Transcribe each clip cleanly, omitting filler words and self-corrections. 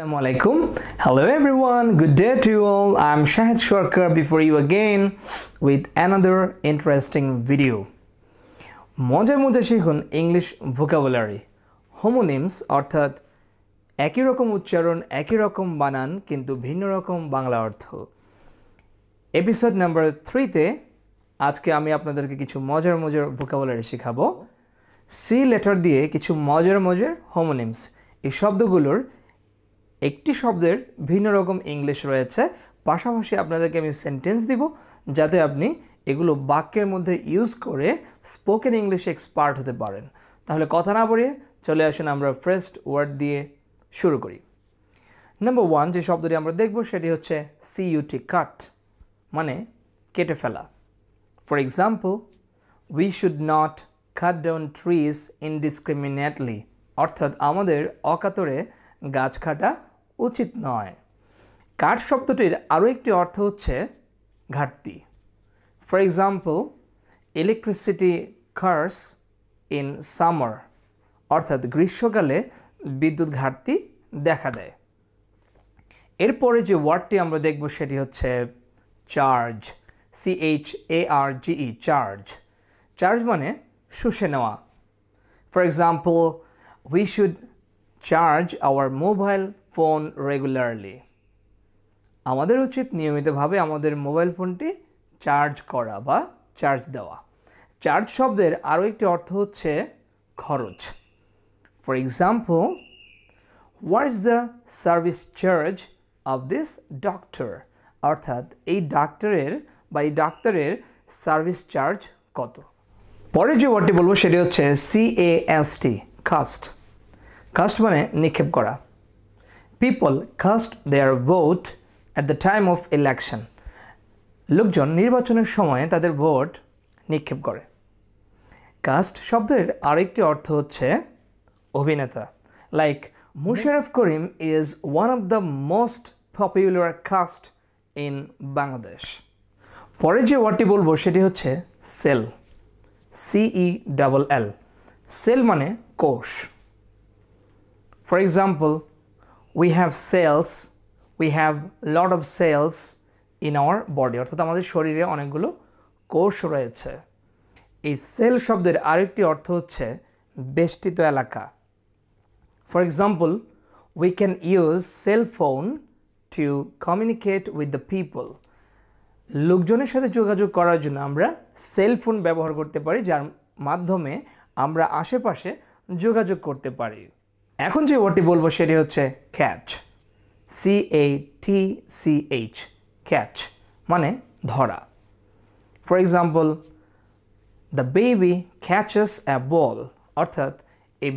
Assalamualaikum. Hello everyone, good day to you all. I'm Shahed Sharkar before you again with another interesting video. মজার মধ্যে শিখুন English vocabulary হোমোনিমস অর্থাৎ একই রকম উচ্চারণ একই রকম বানান কিন্তু ভিন্ন রকম বাংলা অর্থ। এপিসোড নাম্বার 3 তে আজকে আমি আপনাদেরকে কিছু মজার ভোকাবুলারি শেখাবো। সি লেটার দিয়ে কিছু মজার হোমোনিমস। এই শব্দগুলোর একটি শব্দের ভিন্ন রকম ইংলিশ রয়েছে, পাশাপাশি আপনাদেরকে আমি সেন্টেন্স দিব যাতে আপনি এগুলো বাক্যের মধ্যে ইউজ করে স্পোকেন ইংলিশ এক্সপার্ট হতে পারেন। তাহলে কথা না বাড়িয়ে চলে আসুন আমরা ফার্স্ট ওয়ার্ড দিয়ে শুরু করি। নাম্বার 1 যে শব্দটি আমরা দেখব সেটি হচ্ছে সিইউটি কাট, মানে কেটে ফেলা। For example, we should not cut down trees indiscriminately, অর্থাৎ আমাদের অকাতরে গাছ কাটা উচিত নয়। কাট শব্দটির আরও একটি অর্থ হচ্ছে ঘাটতি। For example, electricity cuts in summer, অর্থাৎ গ্রীষ্মকালে বিদ্যুৎ ঘাটতি দেখা দেয়। এরপরে যে ওয়ার্ডটি আমরা দেখব সেটি হচ্ছে চার্জ, CHARGE, চার্জ। চার্জ মানে শুষে নেওয়া। For example, we should charge hour mobile phone regularly, আমাদের উচিত নিয়মিতভাবে আমাদের মোবাইল ফোনটি চার্জ করা বা চার্জ দেওয়া। চার্জ শব্দের আরও একটি অর্থ হচ্ছে খরচ। For example, what is the service charge of this doctor, অর্থাৎ এই ডাক্তারের সার্ভিস চার্জ কত। পরে যে ওয়ার্ডটি বলবো সেটি হচ্ছে CAST, কাস্ট। কাস্ট মানে নিক্ষেপ করা। People caste there vote at the time of election, লোকজন নির্বাচনের সময় তাদের ভোট নিক্ষেপ করে। কাস্ট শব্দের আরেকটি অর্থ হচ্ছে অভিনেতা। Like Musharraf Karim is one of the most popular cast in Bangladesh. পরে যে ওয়ার্ডটি বলবো সেটি হচ্ছে সেল, CELL। সেল মানে কোষ। For example, we have cells, we have lot of cells in our body, অর্থাৎ আমাদের শরীরে অনেকগুলো কোষ রয়েছে। এই সেল শব্দের আরেকটি অর্থ হচ্ছে বেষ্টিত এলাকা। For example, we can use cell phone to communicate with the people, লোকজনের সাথে যোগাযোগ করার জন্য আমরা সেল ফোন ব্যবহার করতে পারি, যার মাধ্যমে আমরা আশেপাশে যোগাযোগ করতে পারি। এখন যে ওয়ার্ডটি বলবো সেটি হচ্ছে ক্যাচ, CATCH, ক্যাচ মানে ধরা। For example, the baby catches a ball, অর্থাৎ এই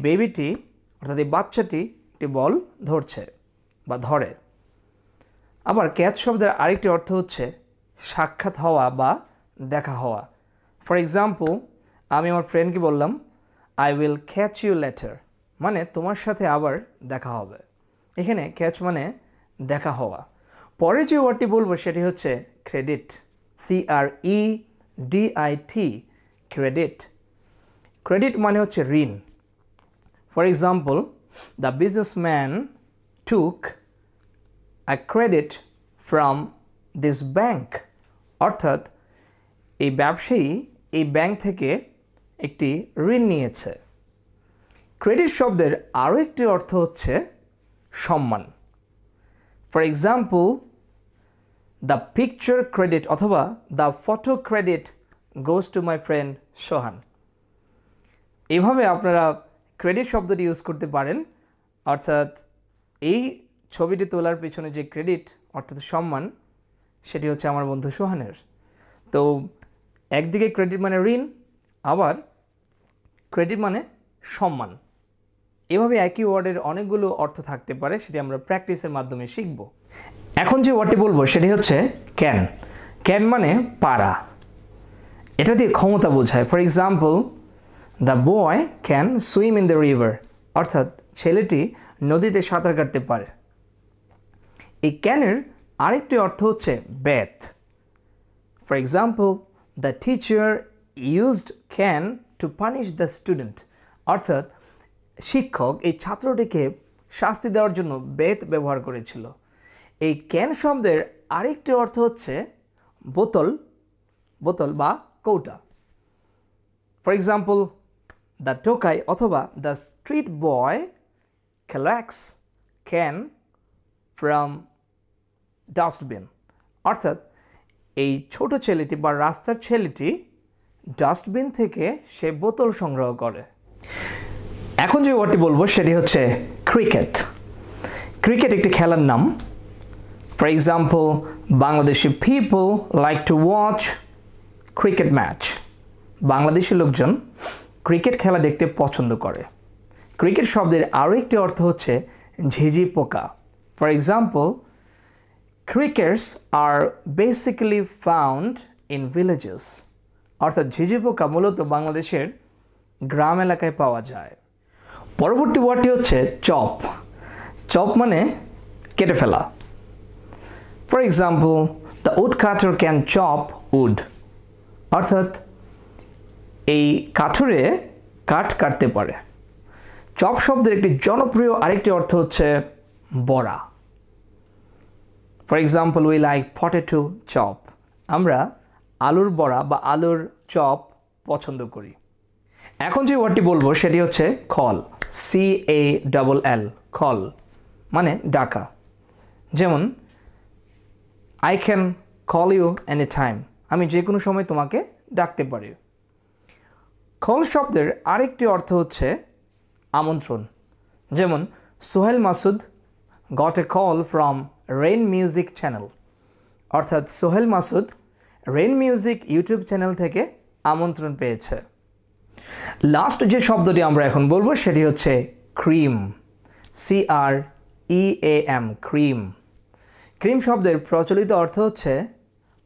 বাচ্চাটি একটি বল ধরছে বা ধরে। আবার ক্যাচ শব্দের আরেকটি অর্থ হচ্ছে সাক্ষাৎ হওয়া বা দেখা হওয়া। ফর এক্সাম্পল, আমি আমার ফ্রেন্ডকে বললাম I will catch you later, মানে তোমার সাথে আবার দেখা হবে। এখানে ক্যাচ মানে দেখা হওয়া। পরে যে ওয়ার্ডটি বলবো সেটি হচ্ছে ক্রেডিট, CREDIT, ক্রেডিট। ক্রেডিট মানে হচ্ছে ঋণ। For example, the businessman took a credit from this bank, অর্থাৎ এই ব্যবসায়ী এই ব্যাংক থেকে একটি ঋণ নিয়েছে। ক্রেডিট শব্দের আরও একটি অর্থ হচ্ছে সম্মান। For example, the picture credit অথবা the photo credit goes to my friend Sohan. এভাবে আপনারা ক্রেডিট শব্দটি ইউজ করতে পারেন, অর্থাৎ এই ছবিটি তোলার পেছনে যে ক্রেডিট অর্থাৎ সম্মান সেটি হচ্ছে আমার বন্ধু সোহানের। তো একদিকে ক্রেডিট মানে ঋণ, আবার ক্রেডিট মানে সম্মান। এভাবে একই ওয়ার্ডের অনেকগুলো অর্থ থাকতে পারে, সেটি আমরা প্র্যাকটিসের মাধ্যমে শিখব। এখন যে ওয়ার্ডটি বলবো সেটি হচ্ছে ক্যান। ক্যান মানে পারা, এটা দিয়ে ক্ষমতা বোঝায়। For example, the boy can swim in the river, অর্থাৎ ছেলেটি নদীতে সাঁতার কাটতে পারে। এই ক্যানের আরেকটি অর্থ হচ্ছে বেত। For example, the teacher used can two punish the student, অর্থাৎ শিক্ষক এই ছাত্রটিকে শাস্তি দেওয়ার জন্য বেত ব্যবহার করেছিল। এই ক্যান শব্দের আরেকটি অর্থ হচ্ছে বোতল, বোতল বা কৌটা। ফর এক্সাম্পল, দ্য টোকাই অথবা the street boy collects can from dustbin. অর্থাৎ এই ছোট ছেলেটি বা রাস্তার ছেলেটি ডাস্টবিন থেকে সে বোতল সংগ্রহ করে। এখন যে ওয়ার্ডটি বলবো সেটি হচ্ছে ক্রিকেট। ক্রিকেট একটি খেলার নাম। For example, Bangladeshi people like to watch cricket match. Bangladeshi লোকজন ক্রিকেট খেলা দেখতে পছন্দ করে। ক্রিকেট শব্দের আরও একটি অর্থ হচ্ছে ঝিঝি পোকা। For example, crickets are basically found in villages। অর্থাৎ ঝিঝি পোকা মূলত বাংলাদেশের গ্রাম এলাকায় পাওয়া যায়। পরবর্তী ওয়ার্ডটি হচ্ছে চপ। চপ মানে কেটে ফেলা। For example, the wood cutter can chop would. অর্থাৎ এই কাঠুরে কাঠ কাটতে পারে। চপ শব্দের একটি জনপ্রিয় আরেকটি অর্থ হচ্ছে বড়া। For example, we like potato chop. আমরা আলুর বড়া বা আলুর চপ পছন্দ করি। এখন যে ওয়ার্ডটি বলবো সেটি হচ্ছে কল। CALL, কল মানে ডাকা। যেমন, I can call you any time. আমি যে কোনো সময় তোমাকে ডাকতে পারি। কল শব্দের আরেকটি অর্থ হচ্ছে আমন্ত্রণ। যেমন, Sohel Masud got a call from Rain Music channel. অর্থাৎ Sohel Masud Rain Music YouTube channel থেকে আমন্ত্রণ পেয়েছে। লাস্ট যে শব্দটি আমরা এখন বলবো সেটি হচ্ছে ক্রিম। CREAM, cream. ক্রিম শব্দের প্রচলিত অর্থ হচ্ছে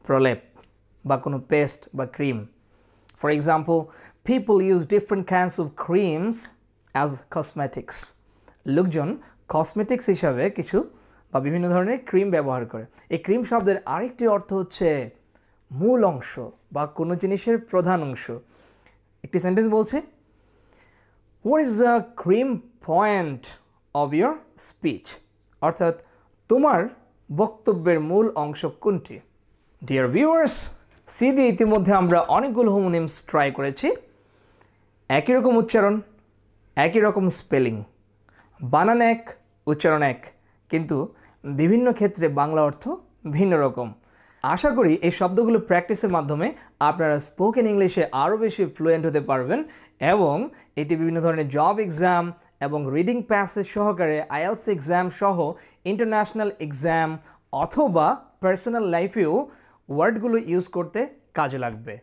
প্রলেপ বা কোনো পেস্ট বা cream. For example, people use different kinds of creams as cosmetics. লোকজন কসমেটিক্স হিসাবে কিছু বা বিভিন্ন ধরনের ক্রিম ব্যবহার করে। এই ক্রিম শব্দের আরেকটি অর্থ হচ্ছে মূল অংশ বা কোনো জিনিসের প্রধান অংশ। একটি সেন্টেন্স বলছে, what is the cream point of your speech. অর্থাৎ তোমার বক্তব্যের মূল অংশ কোনটি। ডিয়ার ভিউয়ার্স, সি দিয়ে ইতিমধ্যে আমরা অনেকগুলো হোমোনিমস ট্রাই করেছি। একই রকম উচ্চারণ, একই রকম স্পেলিং, বানান এক, উচ্চারণ এক, কিন্তু বিভিন্ন ক্ষেত্রে বাংলা অর্থ ভিন্ন রকম। আশা করি এই শব্দগুলো প্র্যাকটিসের মাধ্যমে আপনারা স্পোকেন ইংলিশে আরও বেশি ফ্লুয়েন্ট হতে পারবেন এবং এটি বিভিন্ন ধরনের জব এক্সাম এবং রিডিং প্যাসেজ সহকারে IELTS এক্সাম সহ ইন্টারন্যাশনাল এক্সাম অথবা পার্সোনাল লাইফেও ওয়ার্ডগুলো ইউজ করতে কাজে লাগবে।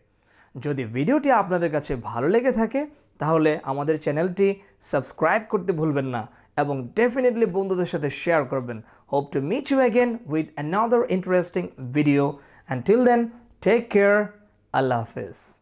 যদি ভিডিওটি আপনাদের কাছে ভালো লেগে থাকে তাহলে আমাদের চ্যানেলটি সাবস্ক্রাইব করতে ভুলবেন না এবং ডেফিনেটলি বন্ধুদের সাথে শেয়ার করবেন। Hope to meet you again with another interesting video. Until then, take care. Allah Hafiz.